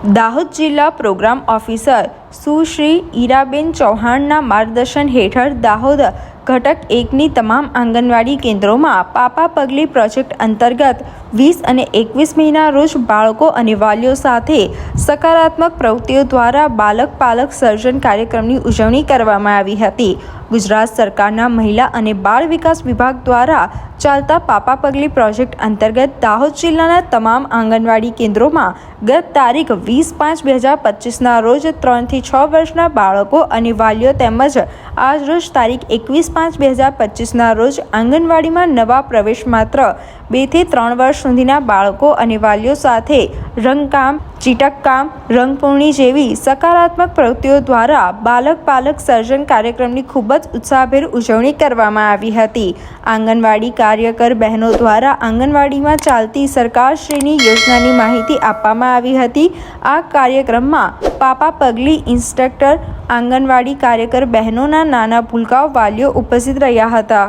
દાહોદ જિલ્લા programme officer સુશ્રી ઈરાબેન ચૌહાણના માર્ગદર્શન હેઠળ દાહોદ ઘટક 1ની તમામ આંગણવાડી કેન્દ્રોમાં પાપા પગલી પ્રોજેક્ટ અંતર્ગત 20 અને 21 મહિના રોજ બાળકો અને વાલીઓ સાથે સકારાત્મક પ્રવૃત્તિઓ દ્વારા બાલક પાલક સર્જન કાર્યક્રમની ઉજવણી કરવામાં આવી હતી। ગુજરાત સરકારના મહિલા અને બાળ વિકાસ વિભાગ દ્વારા ચાલતા પાપા પગલી પ્રોજેક્ટ અંતર્ગત દાહોદ જિલ્લાના તમામ આંગણવાડી કેન્દ્રોમાં ગત તારીખ 20/5/2025ના રોજ 3 થી 6 વર્ષના બાળકો અને વાલીઓ તેમજ આજ રોજ તારીખ 21/5/2025ના રોજ આંગણવાડીમાં નવા પ્રવેશ માત્ર 2 થી 3 વર્ષ સુધીના બાળકો અને વાલીઓ સાથે રંગકામ, ચીટકકામ, રંગપૂર્ણી જેવી સકારાત્મક પ્રવૃત્તિઓ દ્વારા બાલક પાલક સર્જન કાર્યક્રમની ખૂબ જ ઉત્સાહભેર ઉજવણી કરવામાં આવી હતી। આંગણવાડી કાર્યકર બહેનો દ્વારા આંગણવાડીમાં ચાલતી સરકારશ્રીની યોજનાની માહિતી આપવામાં આવી હતી। આ કાર્યક્રમમાં પાપા પગલી ઇન્સ્ટ્રક્ટર, આંગણવાડી કાર્યકર બહેનોના નાના ભૂલકાઓ વાલીઓ ઉપસ્થિત રહ્યા હતા।